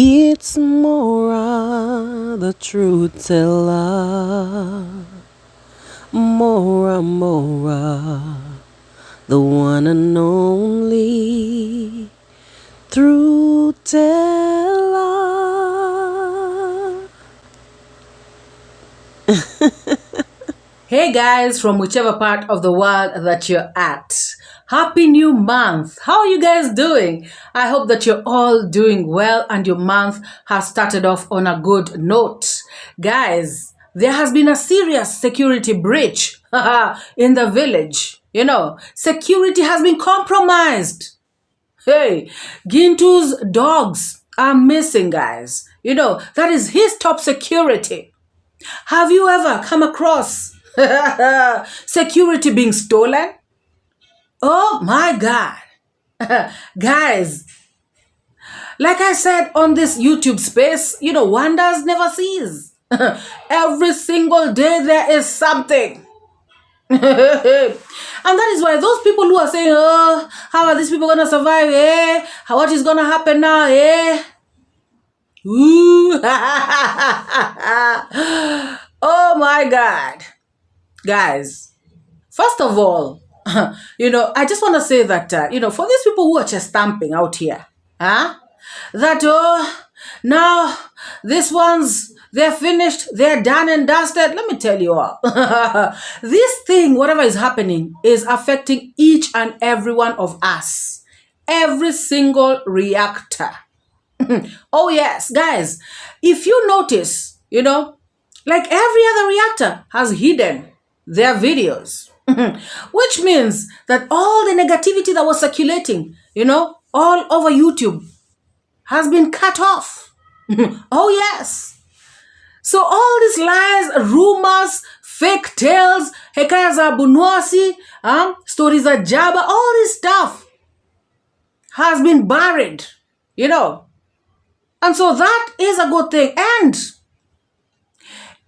It's MORAA, the truth teller. MORAA, the one and only truth teller. Hey guys, from whichever part of the world that you're at. Happy new month. How are you guys doing? I hope that you're all doing well and your month has started off on a good note. Guys, there has been a serious security breach in the village. You know, security has been compromised. Hey, Gintu's dogs are missing, guys. You know, that is his top security. Have you ever come across security being stolen? Oh my God. Guys, like I said on this YouTube space, you know, wonders never cease. Every single day there is something. And that is why those people who are saying, oh, how are these people going to survive? What is going to happen now? Ooh. Oh my God. Guys, first of all, you know, I just want to say that, you know, for these people who are just stamping out here, that, oh, now these ones, they're finished, they're done and dusted. Let me tell you all, this thing, whatever is happening, is affecting each and every one of us. Every single reactor. Oh yes, guys, if you notice, you know, like every other reactor has hidden their videos, which means that all the negativity that was circulating, you know, all over YouTube has been cut off. Oh yes. So all these lies, rumors, fake tales, hekaya za bunwasi, stories of Jabba, all this stuff has been buried, you know. And so that is a good thing. And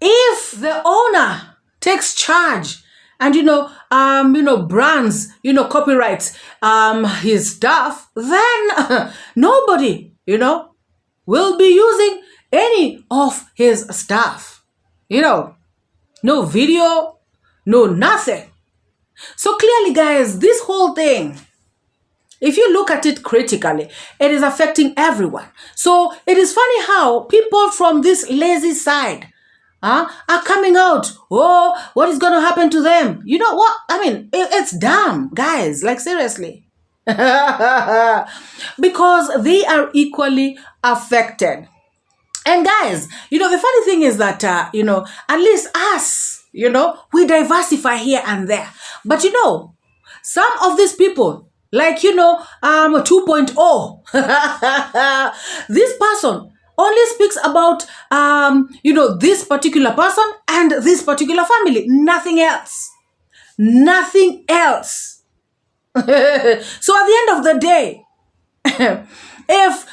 if the owner takes charge and, brands, copyrights his stuff, then nobody, will be using any of his stuff. No video, no nothing. So clearly, guys, this whole thing, if you look at it critically, it is affecting everyone. So it is funny how people from this lazy side are coming out. Oh, what is going to happen to them? You know what? I mean, it's dumb, guys. Like, seriously. Because they are equally affected. And guys, the funny thing is that, at least us, we diversify here and there. But, some of these people, like, 2.0, this person only speaks about, this particular person and this particular family. Nothing else. Nothing else. So at the end of the day, if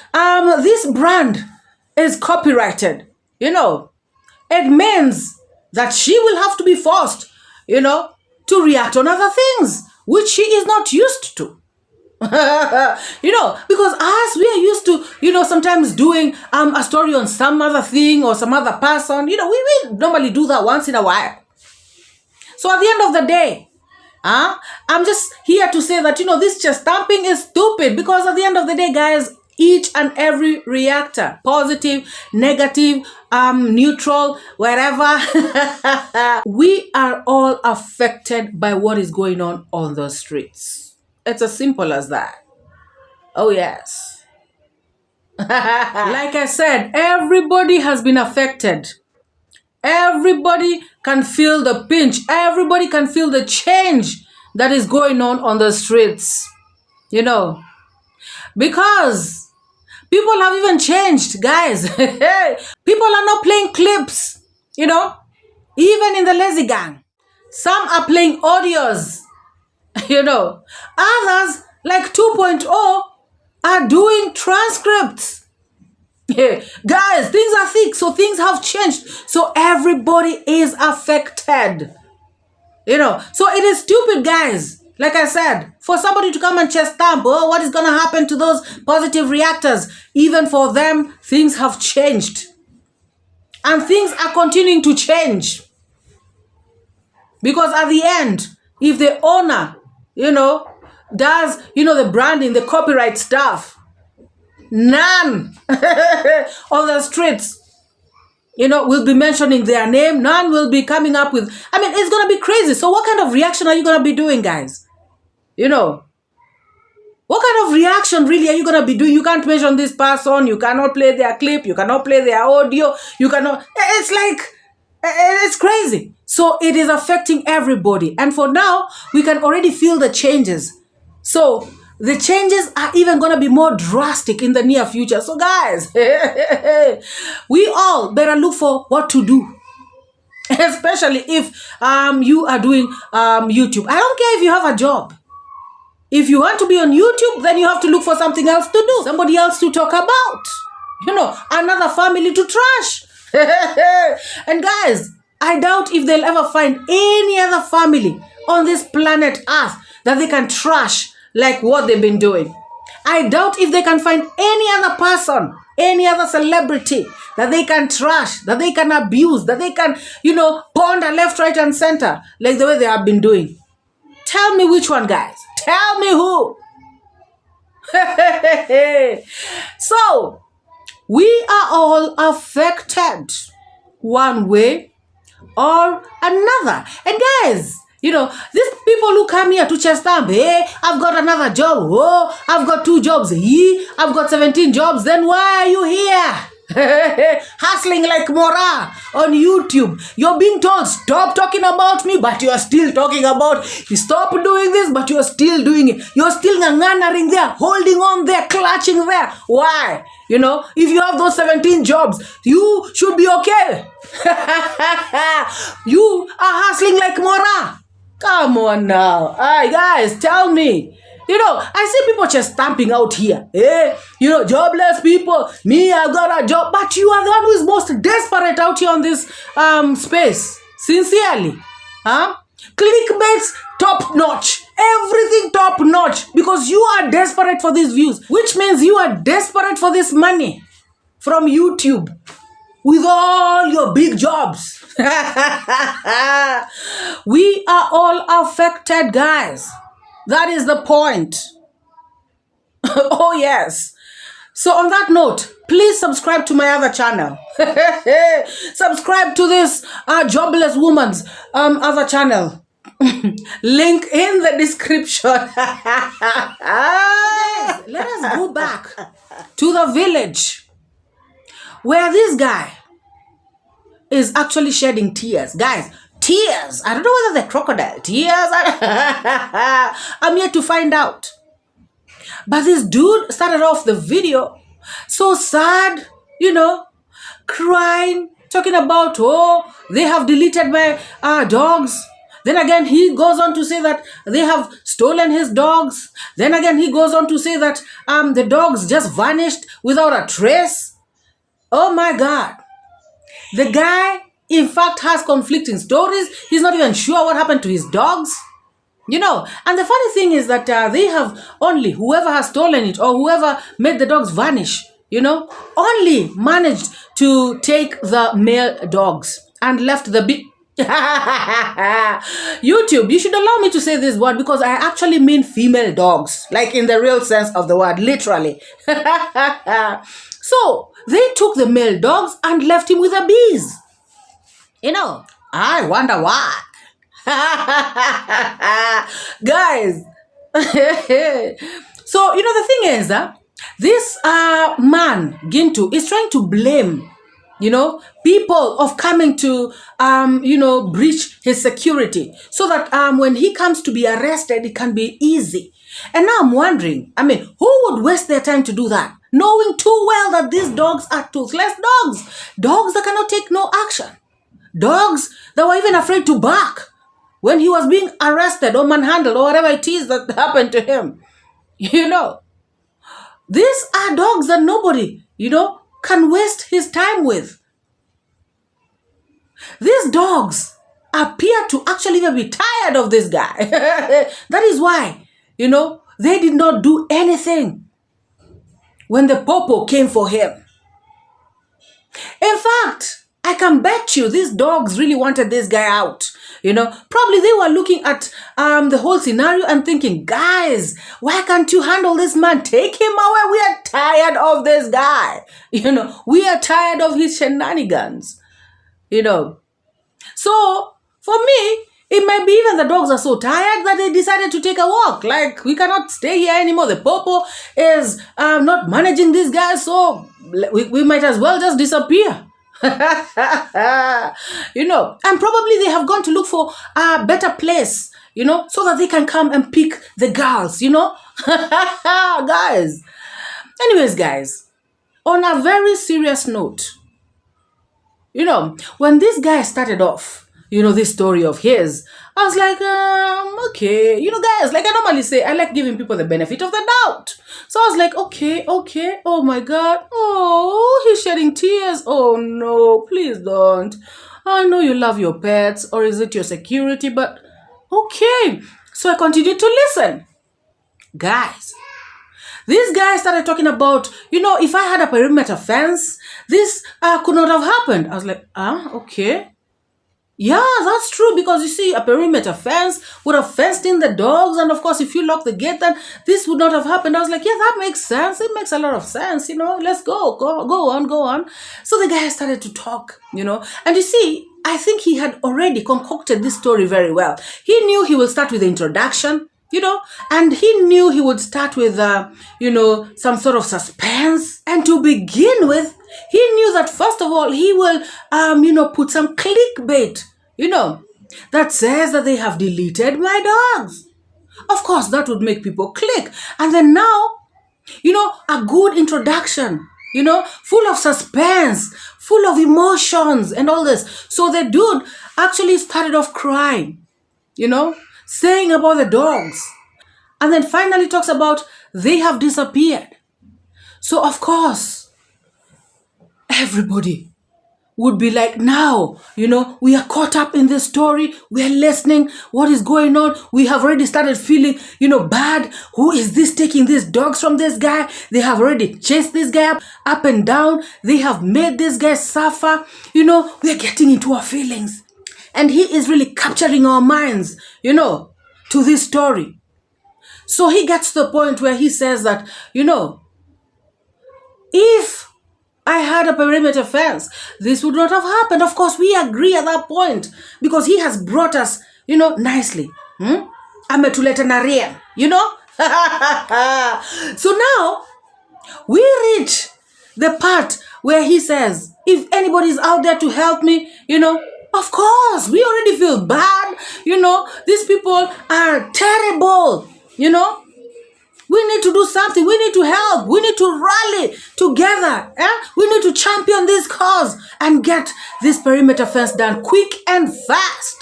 this brand is copyrighted, it means that she will have to be forced, to react on other things, which she is not used to. Because us, we are used to, sometimes doing a story on some other thing or some other person. We normally do that once in a while. So at the end of the day, I'm just here to say that, this just stamping is stupid, because at the end of the day, guys, each and every reactor, positive, negative, neutral, wherever, we are all affected by what is going on the streets. It's as simple as that. Oh, yes. Like I said, everybody has been affected. Everybody can feel the pinch. Everybody can feel the change that is going on the streets. Because people have even changed, guys. People are not playing clips, even in the lazy gang. Some are playing audios. Others, like 2.0, are doing transcripts. Guys, things are thick, so things have changed. So everybody is affected. So it is stupid, guys, Like I said, for somebody to come and chest stamp, oh, what is going to happen to those positive reactors? Even for them, things have changed. And things are continuing to change. Because at the end, if the owner, does, the branding, the copyright stuff, none on the streets, will be mentioning their name. None will be coming up with, it's going to be crazy. So what kind of reaction are you going to be doing, guys? What kind of reaction really are you going to be doing? You can't mention this person. You cannot play their clip. You cannot play their audio. You cannot, it's like, it's crazy. So it is affecting everybody. And for now, we can already feel the changes. So the changes are even going to be more drastic in the near future. So guys, we all better look for what to do. Especially if you are doing YouTube. I don't care if you have a job. If you want to be on YouTube, then you have to look for something else to do. Somebody else to talk about. Another family to trash. And guys, I doubt if they'll ever find any other family on this planet Earth that they can trash like what they've been doing. I doubt if they can find any other person, any other celebrity that they can trash, that they can abuse, that they can, ponder left, right, and center like the way they have been doing. Tell me which one, guys. Tell me who. So, we are all affected one way or another. And guys, these people who come here to chest stamp, hey, I've got another job. Oh, I've got 2 jobs. I've got 17 jobs. Then why are you here? Hustling like MORAA on YouTube. You're being told, stop talking about me, but you're still talking about, stop doing this, but you're still doing it. You're still nganganaring there, holding on there, clutching there. Why? If you have those 17 jobs, you should be okay. You are hustling like MORAA. Come on now. Hi guys, tell me. I see people just stamping out here. Jobless people. Me, I've got a job. But you are the one who is most desperate out here on this space. Sincerely. Clickbaits top notch. Everything top notch. Because you are desperate for these views. Which means you are desperate for this money from YouTube. With all your big jobs. We are all affected, guys. That is the point. Oh, yes. So on that note, please subscribe to my other channel. Subscribe to this jobless woman's other channel. Link in the description. Let us go back to the village where this guy is actually shedding tears. Guys, tears. I don't know whether they're crocodile tears. I'm yet to find out. But this dude started off the video so sad, crying, talking about, oh, they have deleted my dogs. Then again, he goes on to say that they have stolen his dogs. Then again, he goes on to say that the dogs just vanished without a trace. Oh my God. The guy, in fact, has conflicting stories. He's not even sure what happened to his dogs. And the funny thing is that they have only, whoever has stolen it or whoever made the dogs vanish, only managed to take the male dogs and left the YouTube, you should allow me to say this word because I actually mean female dogs, like in the real sense of the word, literally. So they took the male dogs and left him with the bees. I wonder why. Guys. So, the thing is that this man, Gintu, is trying to blame, people of coming to, breach his security so that when he comes to be arrested, it can be easy. And now I'm wondering, who would waste their time to do that? Knowing too well that these dogs are toothless dogs. Dogs that cannot take no action. Dogs that were even afraid to bark when he was being arrested or manhandled or whatever it is that happened to him. These are dogs that nobody, can waste his time with. These dogs appear to actually even be tired of this guy. That is why, they did not do anything when the popo came for him. In fact, I can bet you these dogs really wanted this guy out. Probably they were looking at the whole scenario and thinking, guys, why can't you handle this man? Take him away. We are tired of this guy. We are tired of his shenanigans. So for me, it might be even the dogs are so tired that they decided to take a walk. Like, we cannot stay here anymore. The popo is not managing this guy, so we might as well just disappear. And probably they have gone to look for a better place, so that they can come and pick the girls, guys. Anyways, guys, on a very serious note, when this guy started off, this story of his, I was like, okay, guys, like I normally say, I like giving people the benefit of the doubt. So I was like, okay, oh my God, oh, he's shedding tears. Oh no, please don't. I know you love your pets, or is it your security, but okay. So I continued to listen. Guys, this guy started talking about, if I had a perimeter fence, this could not have happened. I was like, okay. Yeah, that's true, because you see, a perimeter fence would have fenced in the dogs, and of course, if you lock the gate, then this would not have happened. I was like, yeah, that makes sense. It makes a lot of sense, let's go on. So the guy started to talk, and you see, I think he had already concocted this story very well. He knew he will start with the introduction, and he knew he would start with, some sort of suspense. And to begin with, he knew that first of all, he will, put some clickbait, that says that they have deleted my dogs. Of course, that would make people click. And then now, a good introduction, full of suspense, full of emotions and all this. So the dude actually started off crying, saying about the dogs. And then finally talks about they have disappeared. So of course, everybody would be like, now, we are caught up in this story. We are listening. What is going on? We have already started feeling, bad. Who is this taking these dogs from this guy? They have already chased this guy up and down. They have made this guy suffer. We are getting into our feelings. And he is really capturing our minds, to this story. So he gets to the point where he says that, if I had a perimeter fence, this would not have happened. Of course, we agree at that point, because he has brought us, nicely. Ametuleta naria, So now we reach the part where he says, if anybody is out there to help me, of course, we already feel bad. These people are terrible. We need to do something. We need to help. We need to rally together. We need to champion this cause and get this perimeter fence done quick and fast.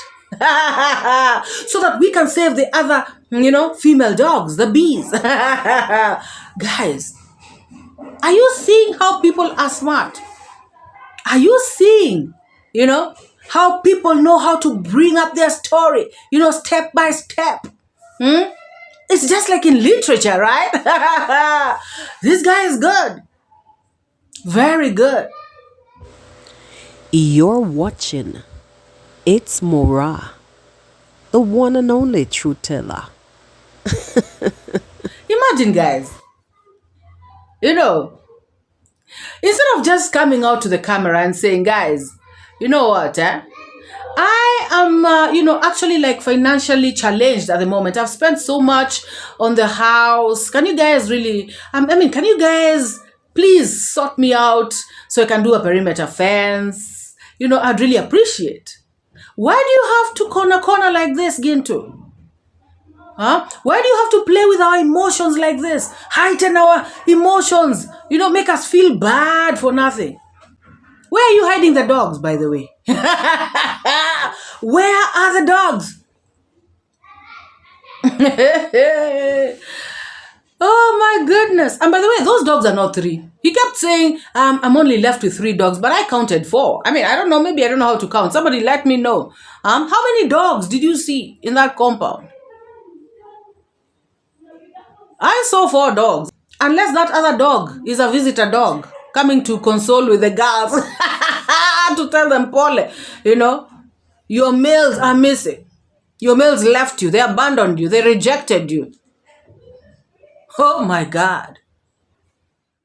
So that we can save the other, female dogs, the bees. Guys, are you seeing how people are smart? Are you seeing, how people know how to bring up their story, step by step? It's just like in literature, right? This guy is good. Very good. You're watching It's MORAA, the one and only truth teller. Imagine, guys, instead of just coming out to the camera and saying, guys, you know what, I am, actually like financially challenged at the moment. I've spent so much on the house. Can you guys really, can you guys please sort me out so I can do a perimeter fence? I'd really appreciate. Why do you have to corner like this, Gintu? Why do you have to play with our emotions like this? Heighten our emotions, make us feel bad for nothing. Where are you hiding the dogs, by the way? Where are the dogs? Oh my goodness. And by the way, those dogs are not 3. He kept saying, I'm only left with 3 dogs, but I counted 4. I mean, I don't know, maybe I don't know how to count. Somebody let me know. How many dogs did you see in that compound? I saw 4 dogs. Unless that other dog is a visitor dog coming to console with the girls. To tell them, Pole, your males are missing. Your males left you. They abandoned you. They rejected you. Oh my God.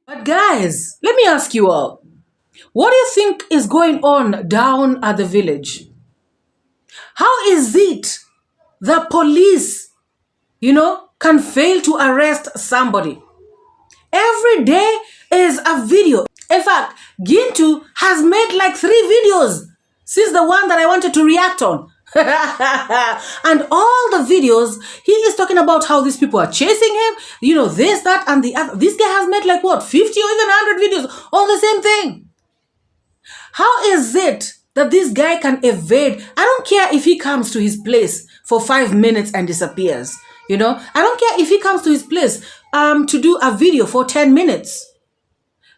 But guys, let me ask you all. What do you think is going on down at the village? How is it the police, can fail to arrest somebody? Every day is a video. In fact, Gintu has made like 3 videos since the one that I wanted to react on. And all the videos, he is talking about how these people are chasing him, this, that, and the other. This guy has made like what, 50 or even 100 videos on the same thing. How is it that this guy can evade? I don't care if he comes to his place for 5 minutes and disappears. I don't care if he comes to his place to do a video for 10 minutes.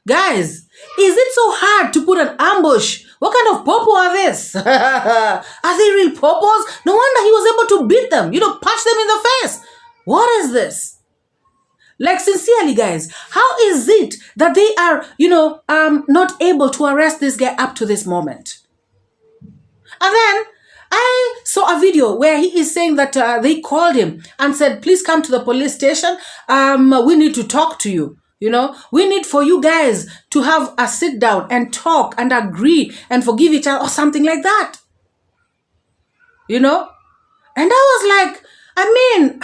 Guys, is it so hard to put an ambush? What kind of popo are this? Are they real popos? No wonder he was able to beat them, punch them in the face. What is this? Like, sincerely, guys, how is it that they are, not able to arrest this guy up to this moment? And then I saw a video where he is saying that they called him and said, please come to the police station. We need to talk to you. We need for you guys to have a sit down and talk and agree and forgive each other or something like that. And I was like,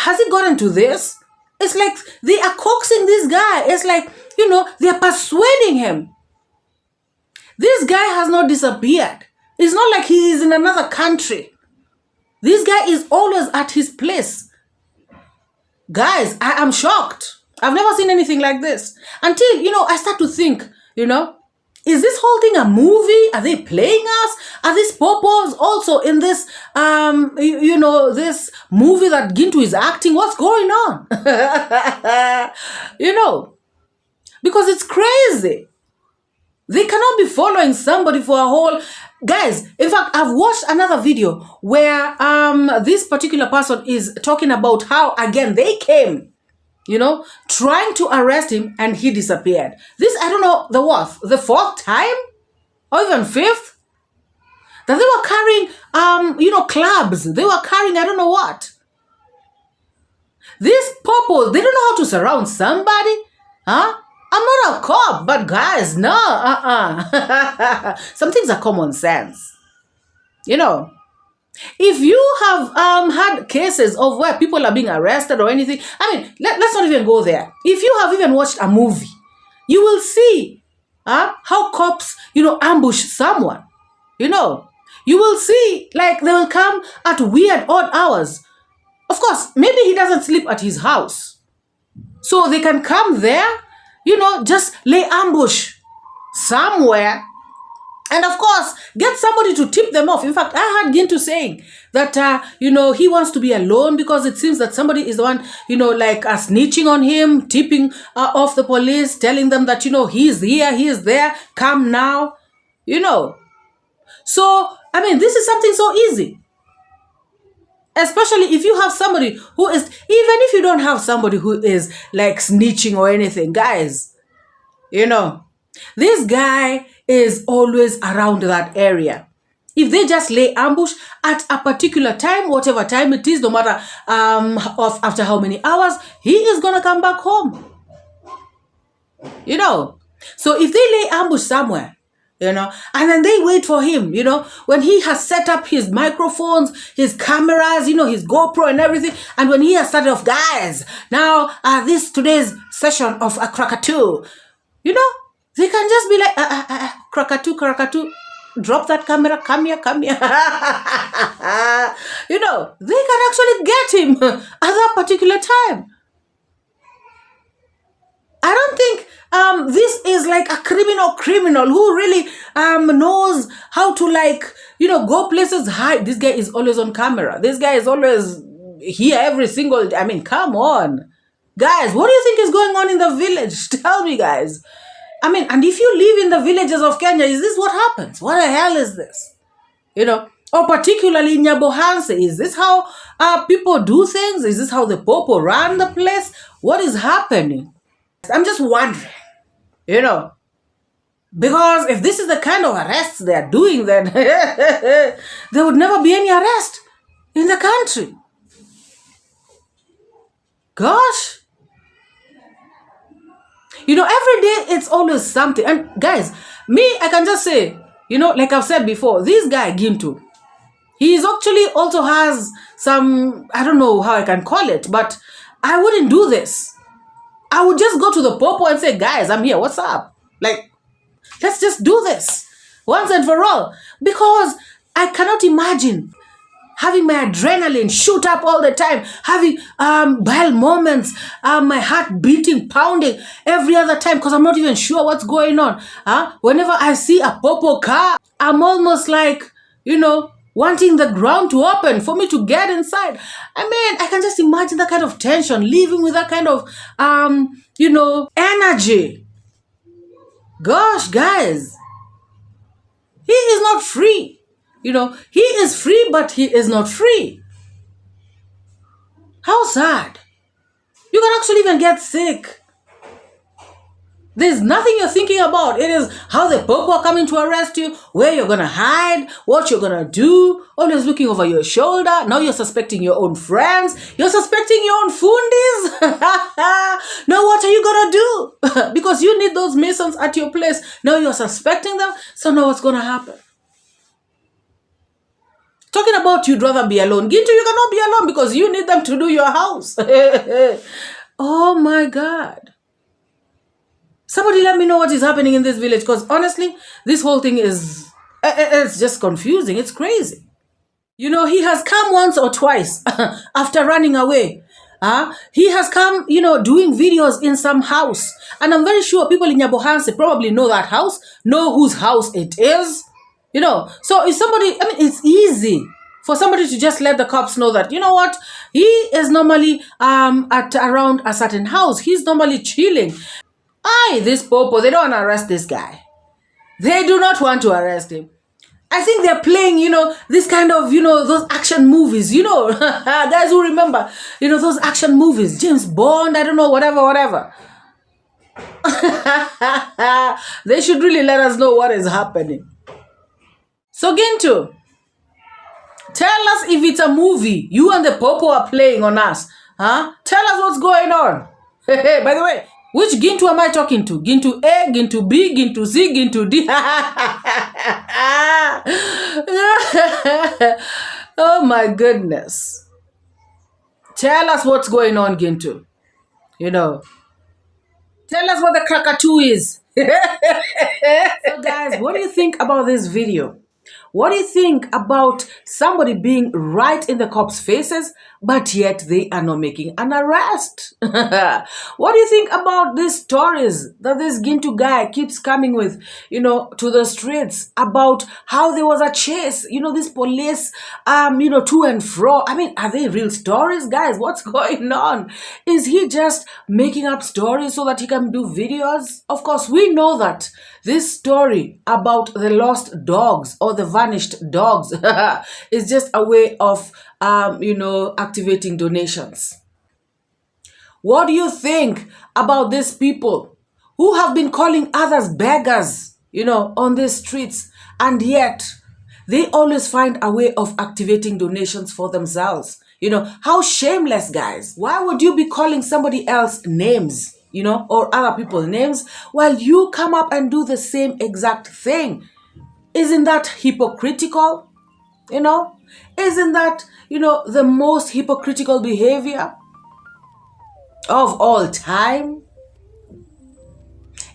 has it gotten to this? It's like they are coaxing this guy. It's like, they are persuading him. This guy has not disappeared. It's not like he is in another country. This guy is always at his place. Guys, I am shocked. I've never seen anything like this. Until, I start to think, is this whole thing a movie? Are they playing us? Are these popos also in this, this movie that Gintu is acting? What's going on? Because it's crazy. They cannot be following somebody for a whole... Guys, in fact, I've watched another video where this particular person is talking about how, again, they came, trying to arrest him and he disappeared. This, I don't know, the 4th time? Or even 5th? That they were carrying, clubs. They were carrying, I don't know what. These popos, they don't know how to surround somebody. Huh? I'm not a cop, but guys, no, Some things are common sense. If you have had cases of where people are being arrested or anything, let's not even go there. If you have even watched a movie, you will see how cops, ambush someone. You will see, like, they will come at weird, odd hours. Of course, maybe he doesn't sleep at his house. So they can come there, just lay ambush somewhere. And of course, get somebody to tip them off. In fact, I heard Gintu saying that, he wants to be alone because it seems that somebody is the one, snitching on him, tipping off the police, telling them that, he's here, he is there, come now, So, this is something so easy. Especially if you have somebody who is, even if you don't have somebody who is like snitching or anything, guys, this guy is always around that area. If they just lay ambush at a particular time, whatever time it is, no matter after how many hours, he is going to come back home. So if they lay ambush somewhere, and then they wait for him, when he has set up his microphones, his cameras, his GoPro and everything. And when he has started off, guys, now today's session of a Krakatu, they can just be like, Krakatu, drop that camera, come here. They can actually get him at that particular time. I don't think this is like a criminal who really knows how to go places, hide. This guy is always on camera. This guy is always here every single day. Come on. Guys, what do you think is going on in the village? Tell me, guys. I mean, and if you live in the villages of Kenya, is this what happens? What the hell is this? Or particularly in Nyabohanse, is this how people do things? Is this how the popo run the place? What is happening? I'm just wondering, because if this is the kind of arrests they are doing, then there would never be any arrest in the country. Gosh. Every day it's always something. And guys, I can just say, like I've said before, this guy, Gintu, he is actually also has some, I don't know how I can call it, but I wouldn't do this. I would just go to the popo and say, guys, I'm here. What's up? Like, let's just do this once and for all. Because I cannot imagine having my adrenaline shoot up all the time, having bile moments, my heart beating, pounding every other time because I'm not even sure what's going on. Whenever I see a popo car, I'm almost like, wanting the ground to open for me to get inside. I mean, I can just imagine that kind of tension, living with that kind of, energy. Gosh, guys, he is not free. He is free, but he is not free. How sad. You can actually even get sick. There's nothing you're thinking about. It is how the popo are coming to arrest you, where you're going to hide, what you're going to do, always looking over your shoulder. Now you're suspecting your own friends. You're suspecting your own fundis. Now what are you going to do? Because you need those masons at your place. Now you're suspecting them. So now what's going to happen? Talking about you'd rather be alone. Gintu, you cannot be alone because you need them to do your house. Oh my God. Somebody let me know what is happening in this village, because honestly, this whole thing it's just confusing. It's crazy. He has come once or twice after running away. He has come, doing videos in some house. And I'm very sure people in Nyabohanse probably know that house, know whose house it is. So if somebody, it's easy for somebody to just let the cops know that, what, he is normally at around a certain house. He's normally chilling. This popo, they don't want to arrest this guy. They do not want to arrest him. I think they're playing, this kind of, those action movies, guys who remember, those action movies, James Bond, I don't know, whatever. They should really let us know what is happening. So Gintu, tell us if it's a movie you and the popo are playing on us. Tell us what's going on. Hey, by the way, which Gintu am I talking to? Gintu A, Gintu B, Gintu C, Gintu D. Oh my goodness. Tell us what's going on, Gintu. Tell us what the Krakatu is. So guys, what do you think about this video? What do you think about somebody being right in the cops' faces, but yet they are not making an arrest? What do you think about these stories that this Gintu guy keeps coming with, to the streets about how there was a chase, this police, to and fro? I mean, are they real stories, guys? What's going on? Is he just making up stories so that he can do videos? Of course, we know that this story about the lost dogs or the vanished dogs is just a way of, activating donations. What do you think about these people who have been calling others beggars, on the streets, and yet they always find a way of activating donations for themselves? How shameless, guys. Why would you be calling somebody else names, or other people's names while you come up and do the same exact thing? Isn't that hypocritical? Isn't that, the most hypocritical behavior of all time?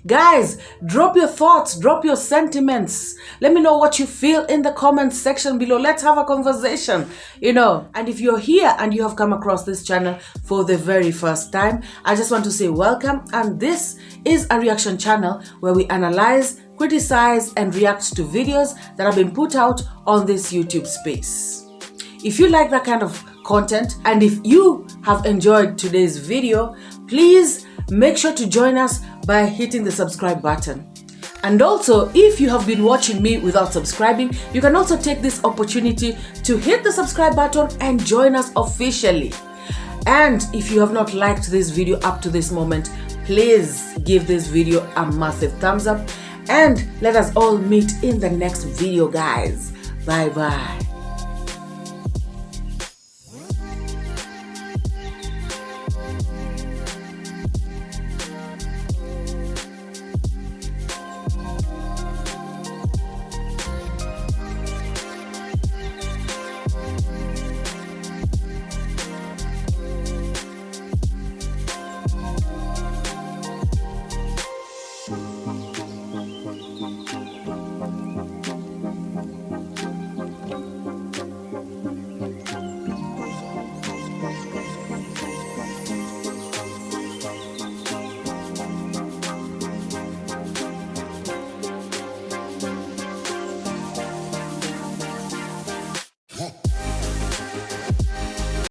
Guys, drop your thoughts, drop your sentiments. Let me know what you feel in the comments section below. Let's have a conversation, And if you're here and you have come across this channel for the very first time, I just want to say welcome. And this is a reaction channel where we analyze, criticize, and react to videos that have been put out on this YouTube space. If you like that kind of content, and if you have enjoyed today's video, please make sure to join us by hitting the subscribe button. And also, if you have been watching me without subscribing, you can also take this opportunity to hit the subscribe button and join us officially. And if you have not liked this video up to this moment, please give this video a massive thumbs up, and let us all meet in the next video, guys. Bye bye.